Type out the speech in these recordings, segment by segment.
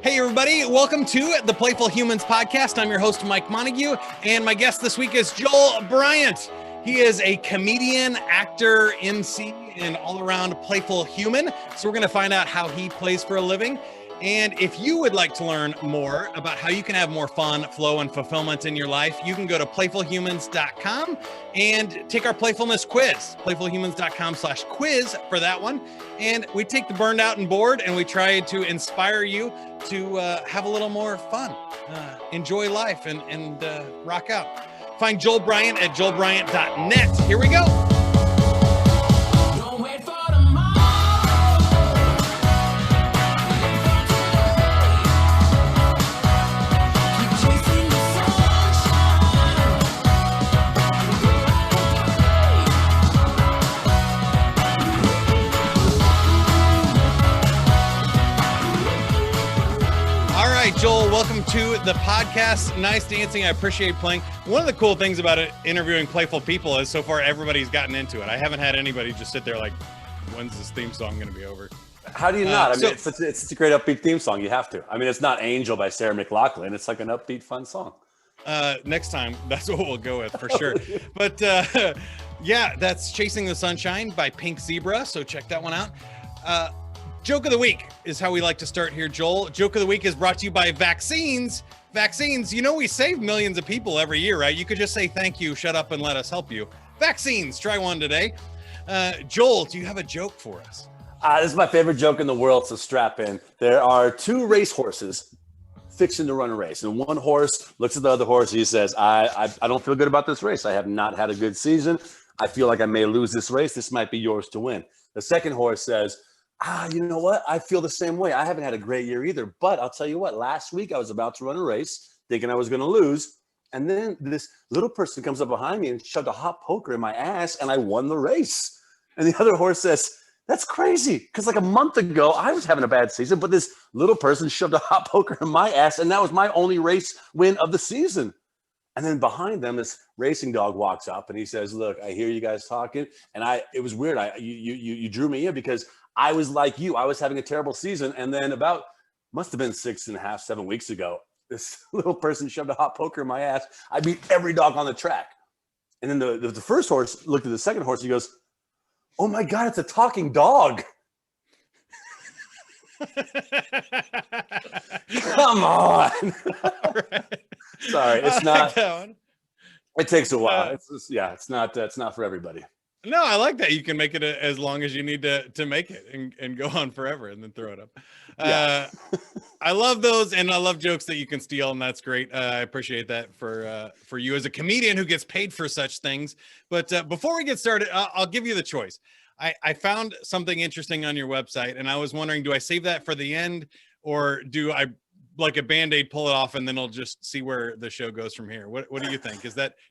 Hey everybody, welcome to the Playful Humans podcast. I'm your host, Mike Montague, and my guest this week is Joel Bryant. He is a comedian, actor, MC, and all-around playful human. So we're going to find out how he plays for a living. And if you would like to learn more about how you can have more fun, flow, and fulfillment in your life, you can go to playfulhumans.com and take our playfulness quiz, playfulhumans.com/quiz for that one. And we take the burned out and bored and we try to inspire you to have a little more fun, enjoy life, and rock out. Find Joel Bryant at joelbryant.net. Here we go. Joel, welcome to the podcast. Nice dancing. I appreciate playing. One of the cool things about interviewing playful people is so far everybody's gotten into it. I haven't had anybody just sit there like, when's this theme song going to be over? How do you not? I mean, it's such a great upbeat theme song. You have to. I mean, it's not Angel by Sarah McLachlan. It's like an upbeat, fun song. Next time, that's what we'll go with for sure. But yeah, that's Chasing the Sunshine by Pink Zebra. So check that one out. Joke of the week is how we like to start here, Joel. Joke of the week is brought to you by vaccines. Vaccines, you know we save millions of people every year, right? You could just say thank you, shut up, and let us help you. Vaccines, try one today. Joel, do you have a joke for us? This is my favorite joke in the world, so strap in. There are two racehorses fixing to run a race, and one horse looks at the other horse. He says, I don't feel good about this race. I have not had a good season. I feel like I may lose this race. This might be yours to win. The second horse says, you know what? I feel the same way. I haven't had a great year either. But I'll tell you what, last week I was about to run a race thinking I was going to lose. And then this little person comes up behind me and shoved a hot poker in my ass and I won the race. And the other horse says, that's crazy. Because like a month ago, I was having a bad season, but this little person shoved a hot poker in my ass. And that was my only race win of the season. And then behind them, this racing dog walks up and he says, look, I hear you guys talking. And it was weird. You drew me in because I was like you. I was having a terrible season. And then must have been 6.5, 7 weeks ago, this little person shoved a hot poker in my ass. I beat every dog on the track. And then the first horse looked at the second horse. He goes, oh my God, it's a talking dog. Come on. Right. Sorry, it's not. Like it takes a while. It's not for everybody. No, I like that. You can make it as long as you need to make it and go on forever and then throw it up. Yeah. I love those, and I love jokes that you can steal, and that's great. I appreciate that for you as a comedian who gets paid for such things. But before we get started, I'll give you the choice. I found something interesting on your website, and I was wondering, do I save that for the end, or do I, like a Band-Aid, pull it off, and then I'll just see where the show goes from here? What do you think?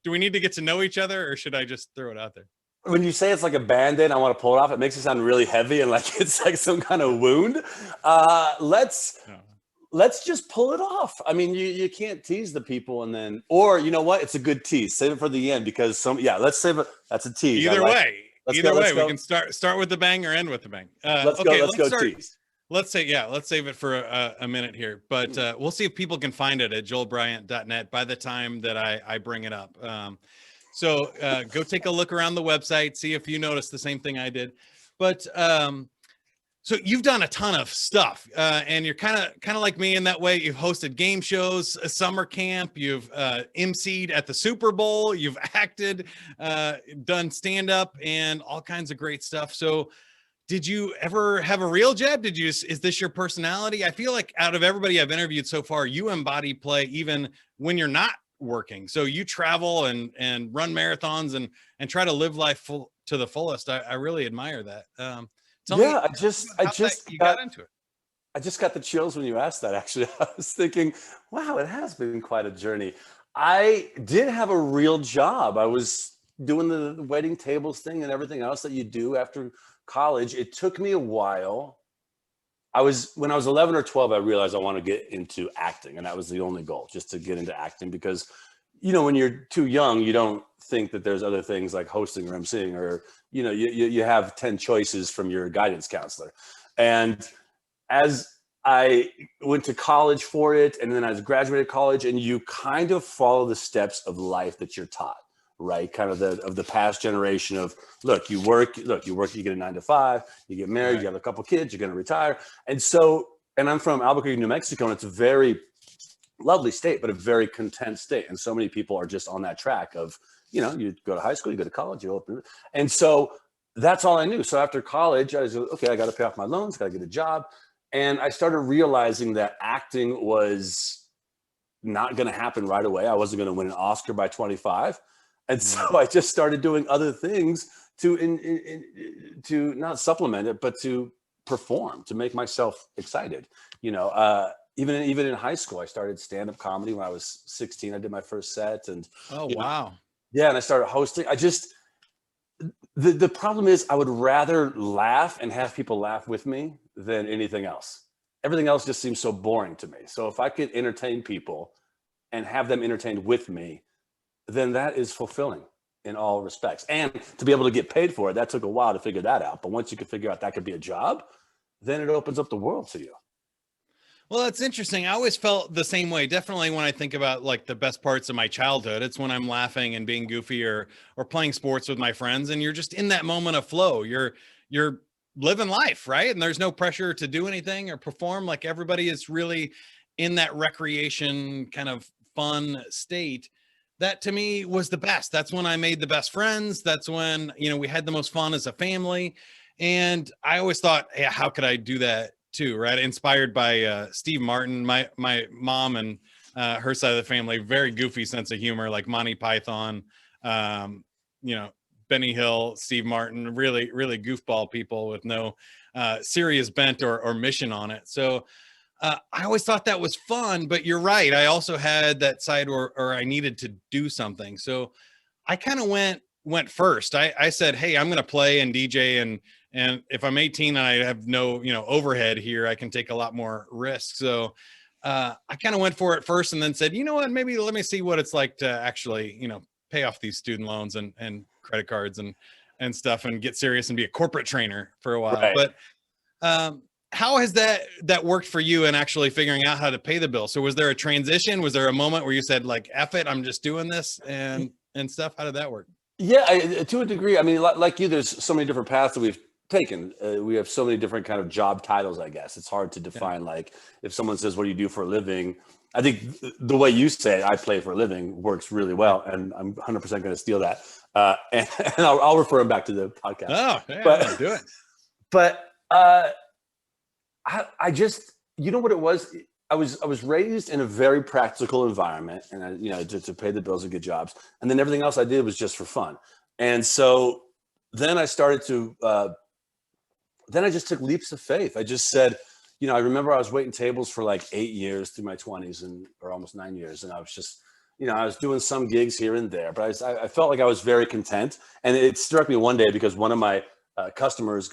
Do we need to get to know each other, or should I just throw it out there? When you say it's like a Band-Aid, I want to pull it off. It makes it sound really heavy and like it's like some kind of wound. Let's just pull it off. I mean, you can't tease the people and then, or you know what? It's a good tease. Save it for the end because let's save it. That's a tease. Either way, we can start with the bang or end with the bang. Let's go tease. Let's save it for a minute here, but we'll see if people can find it at joelbryant.net by the time that I bring it up. So go take a look around the website, see if you notice the same thing I did. But so you've done a ton of stuff, and you're kind of like me in that way. You've hosted game shows, a summer camp, you've emceed at the Super Bowl, you've acted, done stand-up, and all kinds of great stuff. So did you ever have a real job? Is this your personality? I feel like out of everybody I've interviewed so far, you embody play even when you're not working. So you travel and run marathons and try to live life to the fullest. I really admire that. Tell me I just got into it. I just got the chills when you asked that. Actually, I was thinking, wow, it has been quite a journey. I did have a real job. I was doing the wedding tables thing and everything else that you do after college. It took me a while. When I was 11 or 12, I realized I wanted to get into acting, and that was the only goal, just to get into acting, because, you know, when you're too young, you don't think that there's other things like hosting or emceeing, or, you know, you have 10 choices from your guidance counselor. And as I went to college for it, and then I graduated college, and you kind of follow the steps of life that you're taught, right? Kind of the past generation of, look, you work, you get a 9 to 5, you get married, Right. you have a couple kids, you're going to retire. And so, and I'm from Albuquerque, New Mexico, and it's a very lovely state, but a very content state. And so many people are just on that track of, you go to high school, you go to college, you open. And so that's all I knew. So after college, I was okay, I got to pay off my loans, got to get a job. And I started realizing that acting was not going to happen right away. I wasn't going to win an Oscar by 25. And so I just started doing other things to not supplement it, but to perform, to make myself excited. Even in high school, I started stand-up comedy when I was 16. I did my first set, and wow. Yeah, and I started hosting. The problem is I would rather laugh and have people laugh with me than anything else. Everything else just seems so boring to me. So if I could entertain people and have them entertained with me, then that is fulfilling in all respects. And to be able to get paid for it, that took a while to figure that out. But once you can figure out that could be a job, then it opens up the world to you. Well, that's interesting. I always felt the same way. Definitely when I think about like the best parts of my childhood, it's when I'm laughing and being goofy or playing sports with my friends, and you're just in that moment of flow. You're living life, right? And there's no pressure to do anything or perform. Like everybody is really in that recreation kind of fun state. That to me was the best. That's when I made the best friends. That's when, we had the most fun as a family. And I always thought, hey, how could I do that too, right? Inspired by Steve Martin, my mom and her side of the family, very goofy sense of humor, like Monty Python, Benny Hill, Steve Martin, really, really goofball people with no serious bent or mission on it. So I always thought that was fun, but you're right. I also had that side or I needed to do something. So I kind of went first. I said, hey, I'm going to play and DJ, and if I'm 18 and I have no, overhead here, I can take a lot more risk. So I kind of went for it first and then said, you know what, maybe let me see what it's like to actually, pay off these student loans and credit cards and stuff and get serious and be a corporate trainer for a while. Right. But how has that worked for you in actually figuring out how to pay the bill? So was there a transition? Was there a moment where you said like, F it, I'm just doing this and stuff? How did that work? Yeah, to a degree. I mean, like you, there's so many different paths that we've taken. We have so many different kind of job titles, I guess. It's hard to define. Yeah. Like if someone says, what do you do for a living? I think the way you say I play for a living works really well. And I'm 100% going to steal that. And I'll refer him back to the podcast. Oh, yeah, do it. But I just, you know what it was? I was raised in a very practical environment, and to pay the bills and get jobs, and then everything else I did was just for fun. And so then I started to, then I just took leaps of faith. I just said, I remember I was waiting tables for like 8 years through my 20s or almost 9 years, and I was just, I was doing some gigs here and there, but I felt like I was very content. And it struck me one day because one of my customers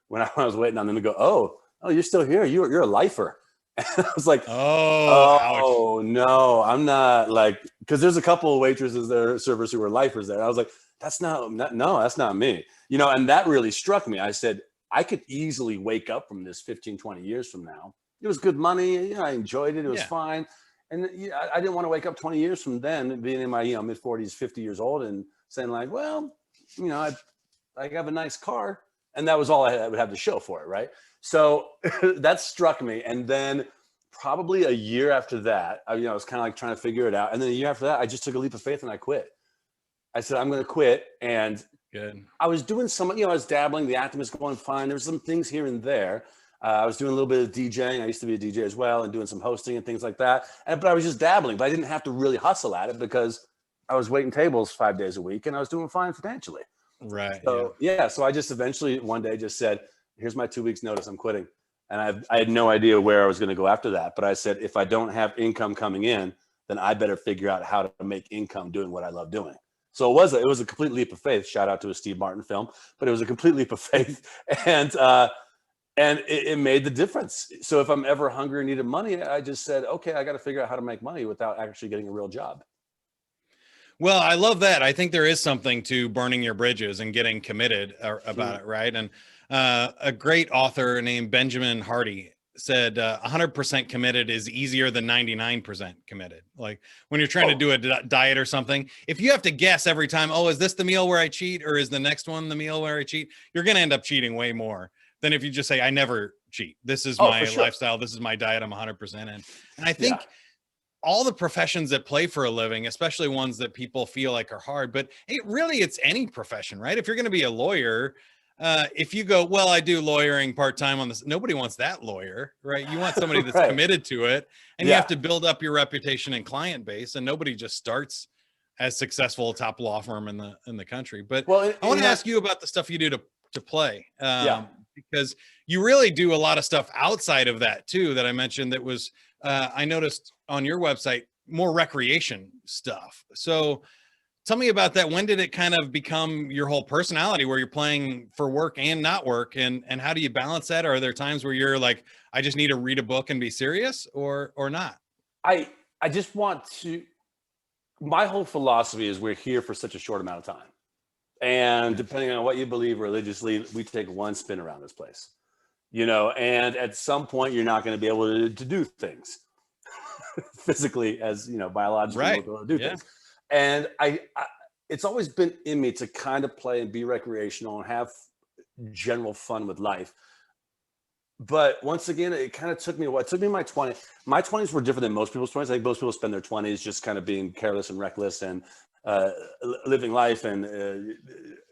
when I was waiting on them to go, oh, you're still here. You're a lifer. And I was like, oh no, I'm not, like, because there's a couple of waitresses there, servers who were lifers there. And I was like, that's not me. And that really struck me. I said, I could easily wake up from this 15, 20 years from now. It was good money. I enjoyed it. It was fine. And I didn't want to wake up 20 years from then being in my, mid 40s, 50 years old and saying like, well, I have a nice car. And that was all I would have to show for it. Right. So that struck me. And then probably a year after that, I was kind of like trying to figure it out. And then a year after that, I just took a leap of faith and I quit. I said, I'm going to quit. And good. I was doing some, I was dabbling, the acting was going fine. There was some things here and there. I was doing a little bit of DJing. I used to be a DJ as well and doing some hosting and things like that. But I was just dabbling, but I didn't have to really hustle at it because I was waiting tables 5 days a week and I was doing fine financially. Right. So, so I just eventually one day just said, here's my 2 weeks notice, I'm quitting. And I had no idea where I was going to go after that. But I said, if I don't have income coming in, then I better figure out how to make income doing what I love doing. So it was a complete leap of faith. Shout out to a Steve Martin film, but it was a complete leap of faith. And it made the difference. So if I'm ever hungry and needed money, I just said, okay, I got to figure out how to make money without actually getting a real job. Well, I love that. I think there is something to burning your bridges and getting committed about it, right? And a great author named Benjamin Hardy said 100% committed is easier than 99% committed. Like when you're trying to do a diet or something, if you have to guess every time, oh, is this the meal where I cheat, or is the next one the meal where I cheat? You're going to end up cheating way more than if you just say, I never cheat. This is my lifestyle. This is my diet. I'm 100% in. And I think all the professions that play for a living, especially ones that people feel like are hard, but it's any profession, right? If you're going to be a lawyer, if you go, well, I do lawyering part-time on this, nobody wants that lawyer, right? You want somebody that's committed to it, and you have to build up your reputation and client base, and nobody just starts as successful a top law firm in the country. But I want to ask you about the stuff you do to play, because you really do a lot of stuff outside of that too, that I mentioned that was, I noticed on your website, more recreation stuff. So tell me about that. When did it kind of become your whole personality where you're playing for work and not work? And how do you balance that? Are there times where you're like, I just need to read a book and be serious, or not? I just want to, my whole philosophy is we're here for such a short amount of time. And depending on what you believe religiously, we take one spin around this place, and at some point you're not going to be able to do things physically, as biologically do things. And I it's always been in me to kind of play and be recreational and have general fun with life. But once again, it kind of took me a while. It took me my 20s. My 20s were different than most people's 20s. I think most people spend their 20s just kind of being careless and reckless and living life and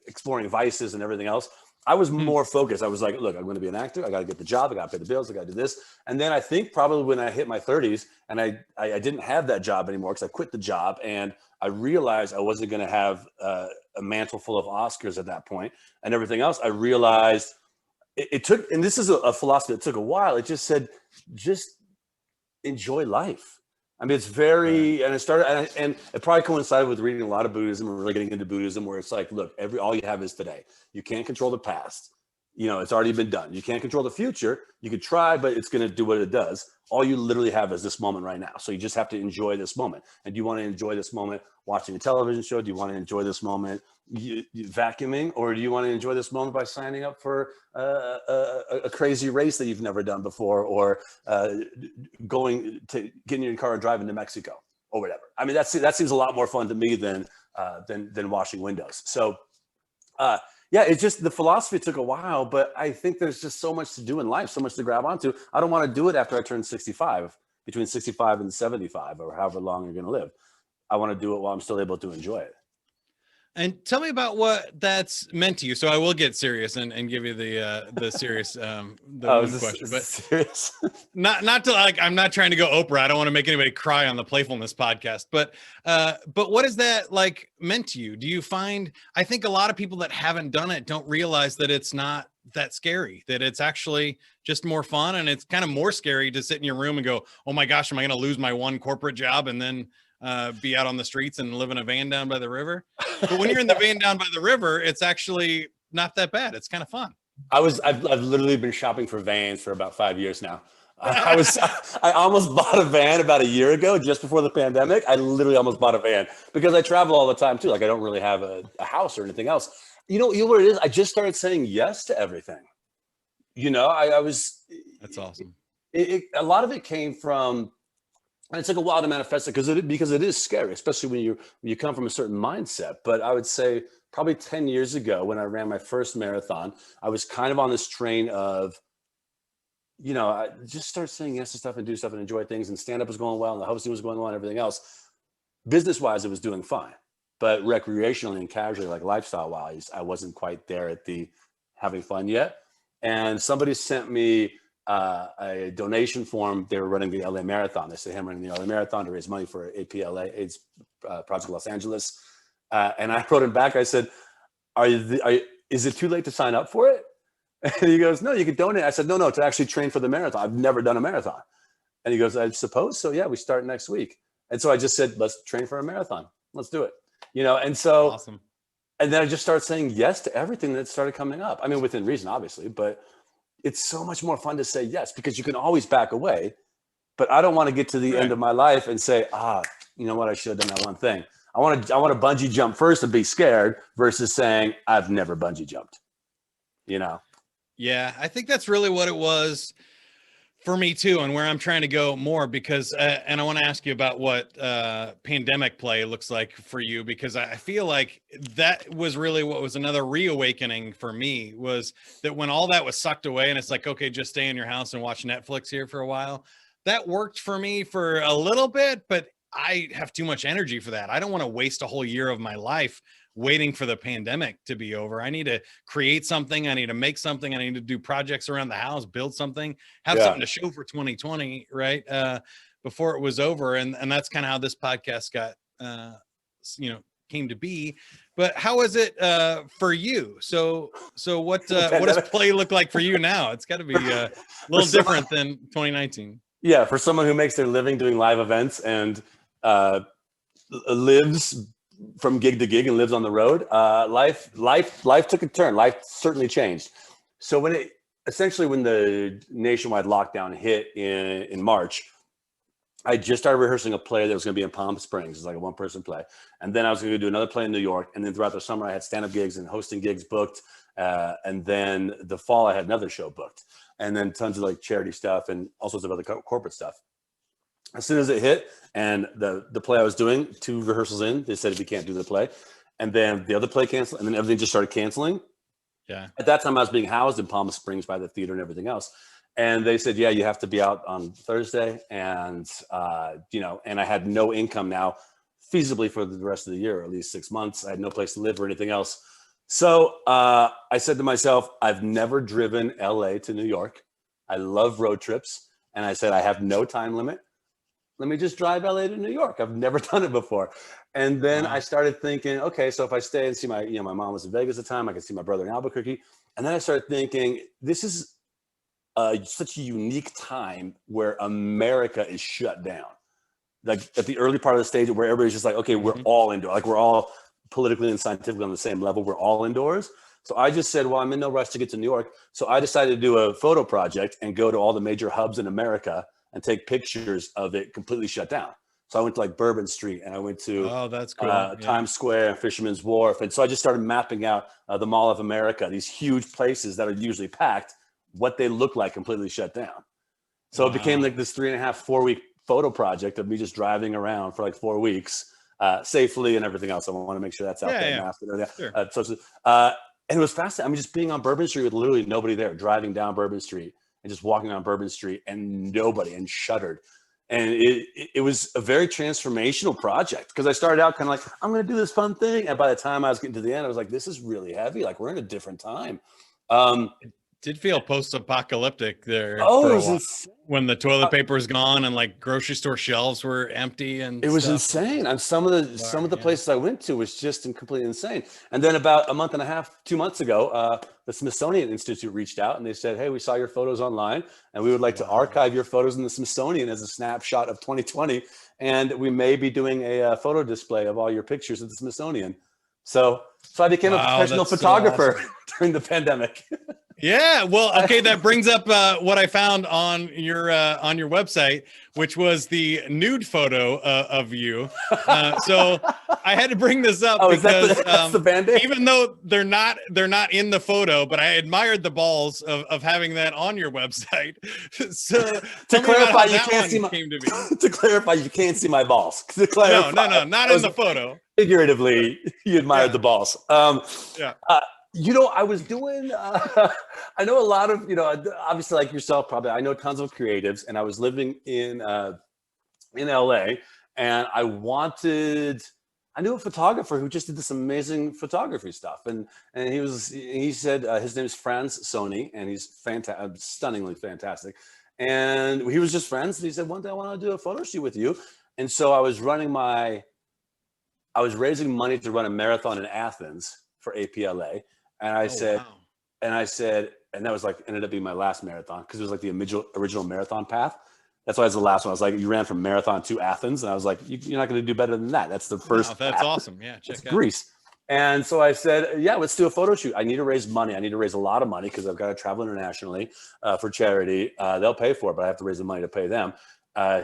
exploring vices and everything else. I was more focused. I was like, look, I'm going to be an actor. I got to get the job. I got to pay the bills. I got to do this. And then I think probably when I hit my 30s and I didn't have that job anymore because I quit the job, and I realized I wasn't going to have a mantle full of Oscars at that point and everything else. I realized it took, and this is a philosophy that took a while. It just said, just enjoy life. I mean, it's very, and it started, and it probably coincided with reading a lot of Buddhism and really getting into Buddhism, where it's like, look, all you have is today. You can't control the past. It's already been done. You can't control the future. You could try, but it's going to do what it does. All you literally have is this moment right now. So you just have to enjoy this moment. And do you want to enjoy this moment watching a television show? Do you want to enjoy this moment you vacuuming? Or do you want to enjoy this moment by signing up for a crazy race that you've never done before, or getting in your car and driving to Mexico or whatever? I mean, that seems a lot more fun to me than washing windows. So, it's just the philosophy took a while, but I think there's just so much to do in life, so much to grab onto. I don't want to do it after I turn 65, between 65 and 75, or however long you're going to live. I want to do it while I'm still able to enjoy it. And tell me about what that's meant to you. So I will get serious and give you the serious question, but serious? not to, like, I'm not trying to go Oprah. I don't want to make anybody cry on the Playfulness podcast, but what is that like meant to you? Do you find, I think a lot of people that haven't done it don't realize that it's not that scary, that it's actually just more fun, and it's kind of more scary to sit in your room and go, oh my gosh, am I going to lose my one corporate job and then be out on the streets and live in a van down by the river? But when you're in the van down by the river, it's actually not that bad. It's kind of fun. I've literally been shopping for vans for about 5 years now. I almost bought a van about a year ago, just before the pandemic. I literally almost bought a van because I travel all the time too. Like, I don't really have a house or anything else. You know what it is? I just started saying yes to everything. I was. That's awesome. A lot of it came from, and it took a while to manifest it because it is scary, especially when you come from a certain mindset. But I would say probably 10 years ago, when I ran my first marathon, I was kind of on this train of, I just start saying yes to stuff and do stuff and enjoy things. And stand up was going well, and the hosting was going well, and everything else. Business wise, it was doing fine, but recreationally and casually, like lifestyle wise, I wasn't quite there at the having fun yet. And somebody sent me a donation form. They were running the LA Marathon. They said, hey, I'm running the LA Marathon to raise money for APLA, AIDS Project Los Angeles. And I wrote him back. I said, is it too late to sign up for it? And he goes, no, you could donate. I said, no, to actually train for the marathon. I've never done a marathon. And he goes, I suppose so. Yeah, we start next week. And so I just said, let's train for a marathon. Let's do it. And so, awesome. And then I just started saying yes to everything that started coming up. I mean, within reason, obviously, but it's so much more fun to say yes, because you can always back away. But I don't want to get to the end of my life and say, you know what, I should have done that one thing. I want to bungee jump first and be scared versus saying I've never bungee jumped. Yeah, I think that's really what it was For me too, and where I'm trying to go more, because and I want to ask you about what pandemic play looks like for you, because I feel like that was really what was another reawakening for me, was that when all that was sucked away and it's like, okay, just stay in your house and watch Netflix here for a while. That worked for me for a little bit, but I have too much energy for that. I don't want to waste a whole year of my life waiting for the pandemic to be over. I need to create something. I need to make something. I need to do projects around the house, build something, have something to show for 2020, right? Before it was over. And that's kind of how this podcast got, came to be. But how is it for you? So what does play look like for you now? It's got to be a little different than 2019. Yeah, for someone who makes their living doing live events and lives from gig to gig and lives on the road, life took a turn. Life certainly changed. So when the nationwide lockdown hit in March, I just started rehearsing a play that was going to be in Palm Springs. It's like a one-person play. And then I was going to do another play in New York. And then throughout the summer, I had stand-up gigs and hosting gigs booked. And then the fall, I had another show booked. And then tons of like charity stuff and all sorts of other corporate stuff. As soon as it hit, and the play I was doing, 2 rehearsals in, they said, if you can't do the play. And then the other play canceled, and then everything just started canceling. Yeah. At that time, I was being housed in Palm Springs by the theater and everything else. And they said, yeah, you have to be out on Thursday. And, and I had no income now, feasibly for the rest of the year, or at least 6 months. I had no place to live or anything else. So I said to myself, I've never driven LA to New York. I love road trips. And I said, I have no time limit. Let me just drive LA to New York. I've never done it before. And then I started thinking, okay, so if I stay and see my mom was in Vegas at the time, I could see my brother in Albuquerque. And then I started thinking, this is such a unique time where America is shut down. Like at the early part of the stage where everybody's just like, okay, we're all indoors. Like we're all politically and scientifically on the same level. We're all indoors. So I just said, well, I'm in no rush to get to New York. So I decided to do a photo project and go to all the major hubs in America and take pictures of it completely shut down. So I went to like Bourbon Street, and I went to that's cool. Times Square, Fisherman's Wharf. And so I just started mapping out the Mall of America, these huge places that are usually packed, what they look like completely shut down. So it became like this 3.5, 4 week photo project of me just driving around for like 4 weeks safely and everything else. I want to make sure that's out there. Masked and everything. And it was fascinating. I mean, just being on Bourbon Street with literally nobody there, driving down Bourbon Street and just walking on Bourbon Street and nobody, and shuttered. And it was a very transformational project, because I started out kind of like, I'm going to do this fun thing. And by the time I was getting to the end, I was like, this is really heavy. Like we're in a different time. It did feel post-apocalyptic there. When the toilet paper was gone and like grocery store shelves were empty, and it was insane. And some of the places I went to was just completely insane. And then about a month and a half, 2 months ago, the Smithsonian Institute reached out and they said, hey, we saw your photos online and we would like to archive your photos in the Smithsonian as a snapshot of 2020. And we may be doing a photo display of all your pictures at the Smithsonian. So I became a professional photographer during the pandemic. Yeah, well, okay, that brings up what I found on your website, which was the nude photo of you. So I had to bring this up because that's the Band-Aid? Even though they're not in the photo, but I admired the balls of having that on your website. So to clarify, you can't see my to clarify, you can't see my balls. To clarify, no, not in the photo. Figuratively, you admired the balls. I was doing, I know a lot of, obviously like yourself, probably, I know tons of creatives, and I was living in LA, and I knew a photographer who just did this amazing photography stuff. And he said, his name is Franz Sony, and he's fantastic, stunningly fantastic. And he was just friends. And he said, one day I want to do a photo shoot with you. And so I was raising money to run a marathon in Athens for APLA. And I said, and that was like, ended up being my last marathon, because it was like the original marathon path. That's why it was the last one. I was like, you ran from Marathon to Athens. And I was like, you're not going to do better than that. That's the first. Wow, that's awesome. Yeah. Check out Greece. And so I said, yeah, let's do a photo shoot. I need to raise money. I need to raise a lot of money, because I've got to travel internationally for charity. They'll pay for it, but I have to raise the money to pay them.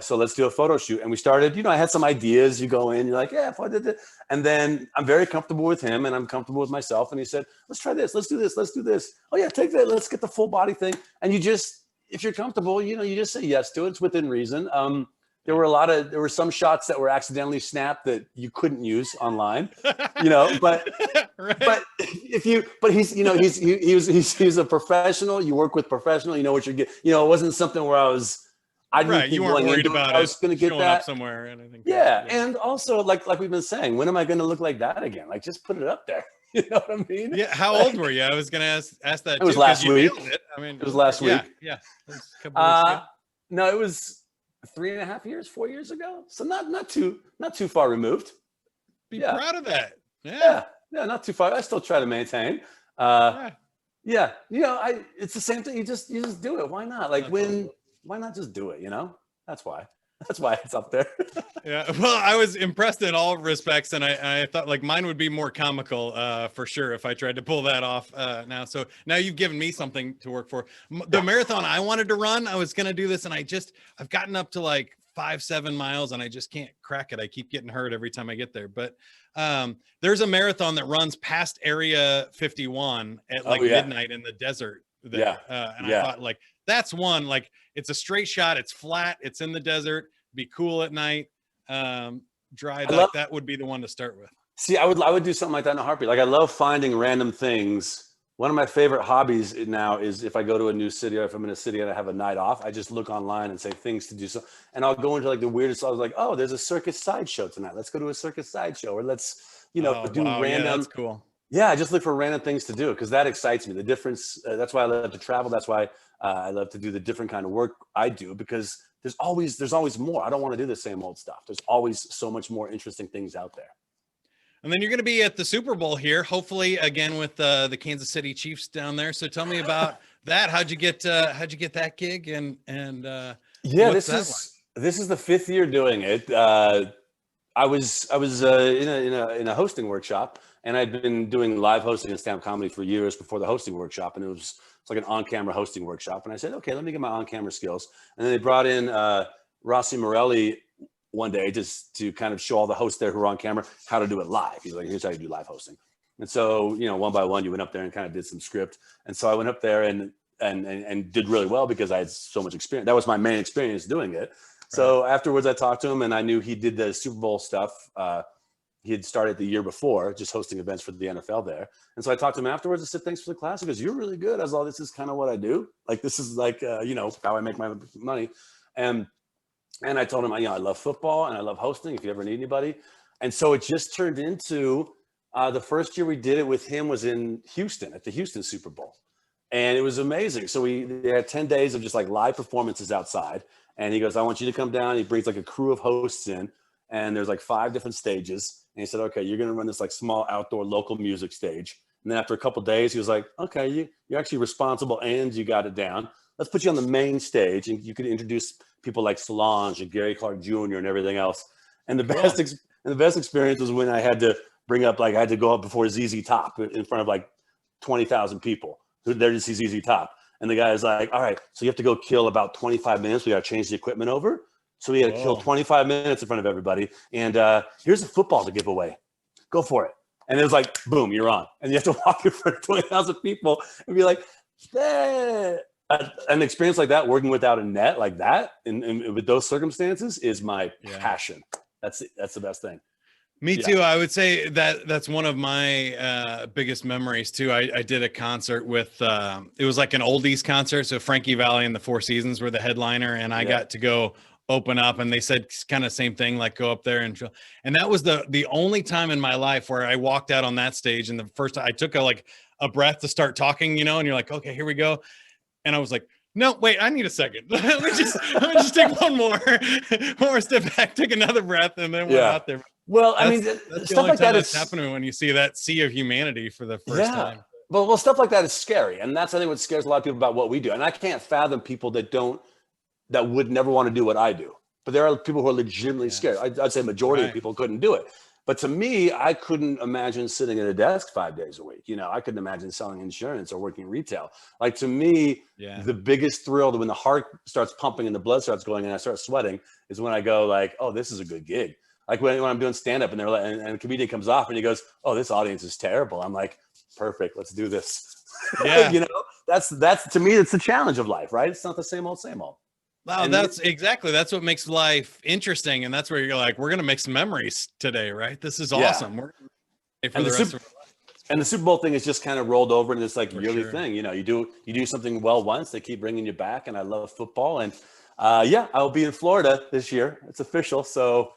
So let's do a photo shoot. And we started, I had some ideas. You go in, you're like, yeah, if I did it. And then I'm very comfortable with him, and I'm comfortable with myself. And he said, let's try this. Let's do this. Let's do this. Oh yeah, take that. Let's get the full body thing. And if you're comfortable, you just say yes to it. It's within reason. There were some shots that were accidentally snapped that you couldn't use online, but right. he's a professional. You work with professional, you know what you're getting. It wasn't something where I didn't think You weren't going worried into about I was going to get showing that up somewhere and anything. Yeah. And also like we've been saying, when am I going to look like that again? Like, just put it up there. You know what I mean? Yeah. How old were you? I was going to ask that. It was last week. I mean, it was last week. Yeah. It was a couple weeks ago. No, it was 3.5 years, 4 years ago. So not too far removed. Be proud of that. Yeah, not too far. I still try to maintain. Yeah. It's the same thing. You just do it. Why not? Like why not just do it? That's why it's up there. Yeah. Well, I was impressed in all respects. And I thought like mine would be more comical for sure if I tried to pull that off now. So now you've given me something to work for. The marathon I wanted to run, I was going to do this. And I've gotten up to like 5-7 miles and I just can't crack it. I keep getting hurt every time I get there. But there's a marathon that runs past Area 51 at midnight in the desert there. I thought like, that's one, like it's a straight shot. It's flat. It's in the desert. Be cool at night. Dry. That would be the one to start with. See, I would do something like that in a heartbeat. Like I love finding random things. One of my favorite hobbies now is if I go to a new city or if I'm in a city and I have a night off, I just look online and say things to do. So, and I'll go into like the weirdest. I was like, oh, there's a circus sideshow tonight. Let's go to a circus sideshow, or let's do random. Yeah, that's cool. Yeah, I just look for random things to do because that excites me. The difference. That's why I love to travel. That's why I love to do the different kind of work I do, because there's always more. I don't want to do the same old stuff. There's always so much more interesting things out there. And then you're going to be at the Super Bowl here, hopefully again with the Kansas City Chiefs down there. So tell me about that. How'd you get that gig? And this is the 5th year doing it. I was in a hosting workshop, and I'd been doing live hosting and stand-up comedy for years before the hosting workshop, and it's like an on-camera hosting workshop. And I said, okay, let me get my on-camera skills. And then they brought in Rossi Morelli one day just to kind of show all the hosts there who were on camera how to do it live. He's like, here's how you do live hosting. And so, one by one, you went up there and kind of did some script. And so I went up there and did really well because I had so much experience. That was my main experience doing it. Right. So afterwards I talked to him, and I knew he did the Super Bowl stuff. He had started the year before just hosting events for the NFL there. And so I talked to him afterwards and said, thanks for the class. He goes, you're really good. I was like, this is kind of what I do. Like, this is like, how I make my money. And I told him, I love football and I love hosting if you ever need anybody. And so it just turned into the first year we did it with him was in Houston at the Houston Super Bowl. And it was amazing. So we had 10 days of just like live performances outside. And he goes, I want you to come down. He brings like a crew of hosts in, and there's like 5 different stages. And he said, okay, you're going to run this like small outdoor local music stage. And then after a couple of days, he was like, okay, you're actually responsible and you got it down. Let's put you on the main stage, and you could introduce people like Solange and Gary Clark Jr. and everything else. And the best experience was when I had to I had to go up before ZZ Top in front of like 20,000 people. They're to see ZZ Top. And the guy is like, all right, so you have to go kill about 25 minutes. We got to change the equipment over. So we had to kill 25 minutes in front of everybody. And here's a football to give away. Go for it. And it was like, boom, you're on. And you have to walk in front of 20,000 people and be like, hey. An experience like that, working without a net like that, and with those circumstances, is my passion. That's the best thing. Me too. I would say that's one of my biggest memories too. I did a concert with it was like an oldies concert. So Frankie Valli and the Four Seasons were the headliner, and I got to go open up, and they said kind of same thing, like go up there and that was the only time in my life where I walked out on that stage, and the first time I took a breath to start talking, and you're like, okay, here we go. And I was like, no, wait, I need a second. let me just take one more step back, take another breath, and then we're out there. Well, I mean, stuff like that is happening when you see that sea of humanity for the first time. Well, stuff like that is scary. And that's, I think, what scares a lot of people about what we do. And I can't fathom people that would never want to do what I do. But there are people who are legitimately scared. I'd say majority of people couldn't do it. But to me, I couldn't imagine sitting at a desk 5 days a week. I couldn't imagine selling insurance or working retail. Like, to me, the biggest thrill when the heart starts pumping and the blood starts going and I start sweating is when I go like, oh, this is a good gig. Like when I'm doing stand-up and and a comedian comes off and he goes, oh, this audience is terrible. I'm like, perfect, let's do this. Yeah. that's to me, it's the challenge of life, right? It's not the same old, same old. Wow, And that's what makes life interesting, and that's where you're like, we're gonna make some memories today, right? This is awesome. We're gonna stay for and the the rest Super of our lives. and the Super Bowl thing is just kind of rolled over into this like For yearly sure. thing. You know, you do something well once, they keep bringing you back, and I love football. And yeah, I'll be in Florida this year. It's official, so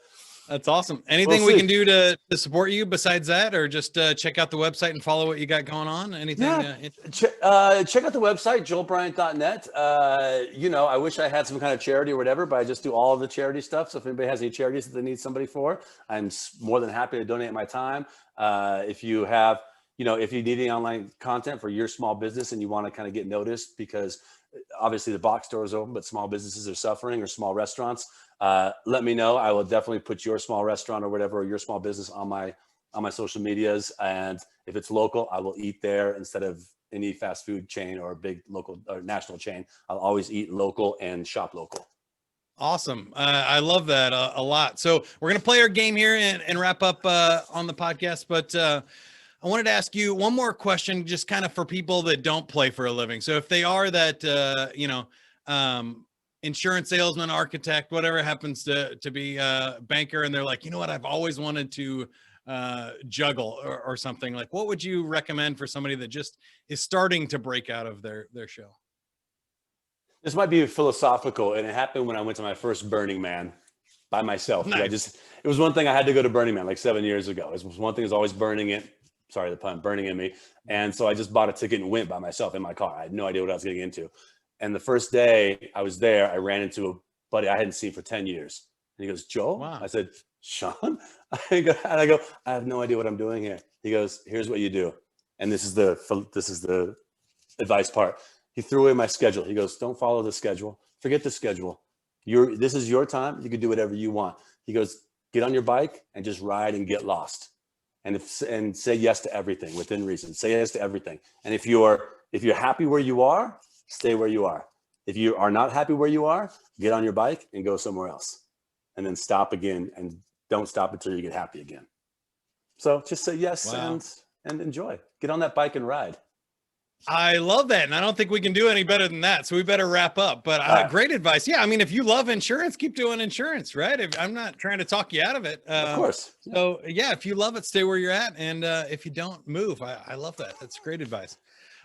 That's awesome. we'll Anything we see. can do to support you besides that, or just check out the website and follow what you got going on? Anything? Yeah, check out the website, joelbryant.net. You know, I wish I had some kind of charity or whatever, but I just do all of the charity stuff. So if anybody has any charities that they need somebody for, I'm more than happy to donate my time. If you have, you know, if you need any online content for your small business and you want to kind of get noticed, because obviously the box store is open, but small businesses are suffering, or small restaurants, let me know. I will definitely put your small restaurant or whatever, or your small business on my social medias. And if it's local, I will eat there instead of any fast food chain or big local or national chain. I'll always eat local and shop local. Awesome. I love that a lot. So we're going to play our game here and wrap up on the podcast. But I wanted to ask you one more question, just kind of for people that don't play for a living. So if they are that, insurance salesman, architect, whatever happens to be a banker, and they're like, you know what, I've always wanted to juggle or something, like, what would you recommend for somebody that just is starting to break out of their show? This might be philosophical, and it happened when I went to my first Burning Man by myself. Nice. It was one thing I had to go to Burning Man like 7 years ago. It was one thing that was always burning it. Sorry, the pun, burning in me. And so I just bought a ticket and went by myself in my car. I had no idea what I was getting into. And the first day I was there, I ran into a buddy I hadn't seen for 10 years. And he goes, Joel? Wow. I said, Sean? I go, I have no idea what I'm doing here. He goes, here's what you do. And this is the advice part. He threw away my schedule. He goes, don't follow the schedule. Forget the schedule. This is your time. You can do whatever you want. He goes, get on your bike and just ride and get lost. And say yes to everything within reason. Say yes to everything. And if you're happy where you are, stay where you are. If you are not happy where you are, get on your bike and go somewhere else. And then stop again, and don't stop until you get happy again. So just say yes. Wow. and enjoy. Get on that bike and ride. I love that. And I don't think we can do any better than that. So we better wrap up. But great advice. Yeah. I mean, if you love insurance, keep doing insurance, right? I'm not trying to talk you out of it. Of course. Yeah. So yeah, if you love it, stay where you're at. And if you don't, move. I love that. That's great advice.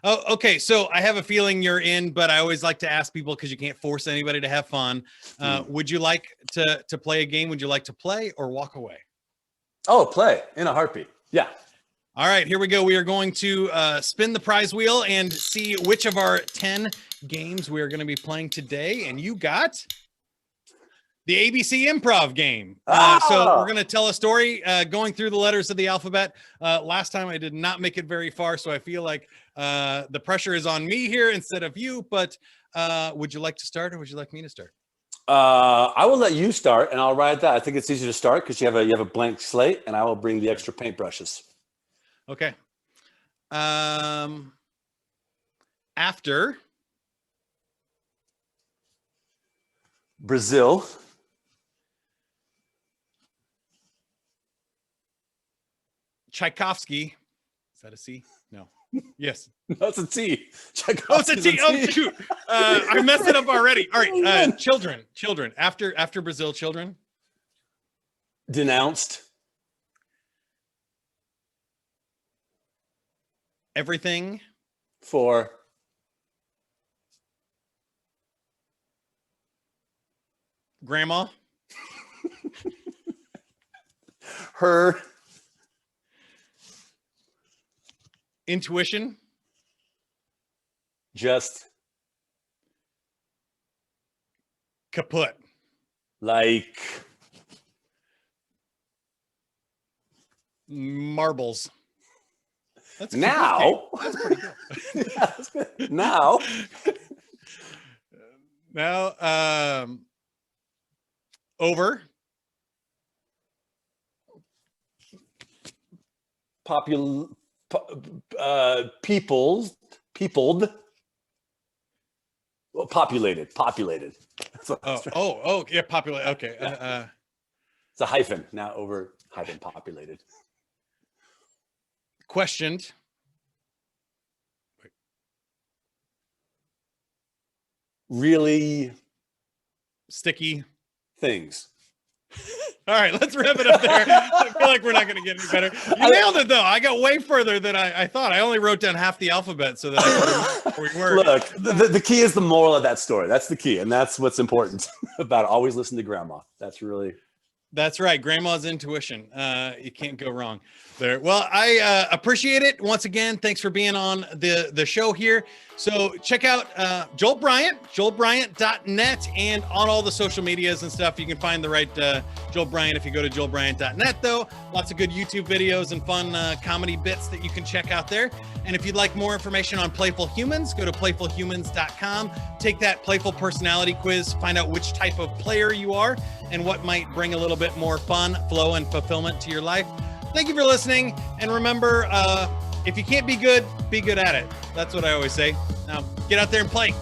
Oh, okay. So I have a feeling you're in, but I always like to ask people, because you can't force anybody to have fun. Would you like to play a game? Would you like to play or walk away? Oh, play in a heartbeat. Yeah. All right, here we go. We are going to spin the prize wheel and see which of our 10 games we are going to be playing today. And you got the ABC Improv Game. So we're going to tell a story going through the letters of the alphabet. Last time I did not make it very far, so I feel like the pressure is on me here instead of you. But would you like to start, or would you like me to start? I will let you start, and I'll ride that. I think it's easier to start because you have a blank slate, and I will bring the extra paintbrushes. Okay. After Brazil, Tchaikovsky. Is that a C? No. Yes. No, it's a T. Oh, it's a T. Oh, shoot. I messed it up already. All right. Children. After Brazil, children. Denounced. Everything. For Grandma. her Intuition. just Kaput. like Marbles. That's now. That's pretty good. Yeah, that's good. Now, over. peopled. Well, populated. That's what Yeah, populate. Okay. it's a hyphen now. Over hyphen populated. Questioned. really Sticky things. All right, let's wrap it up there. I feel like we're not going to get any better. You nailed it, though. I got way further than I thought. I only wrote down half the alphabet so that I could remember where we were. Look, the key is the moral of that story. That's the key, and that's what's important about it. Always listen to grandma. That's right. Grandma's intuition. You can't go wrong there. Well, I appreciate it. Once again, thanks for being on the show here. So check out Joel Bryant, joelbryant.net, and on all the social medias and stuff. You can find the right Joel Bryant if you go to joelbryant.net, though. Lots of good YouTube videos and fun comedy bits that you can check out there. And if you'd like more information on Playful Humans, go to playfulhumans.com. Take that playful personality quiz, find out which type of player you are and what might bring a little bit more fun, flow, and fulfillment to your life. Thank you for listening. And remember, if you can't be good at it. That's what I always say. Now, get out there and play.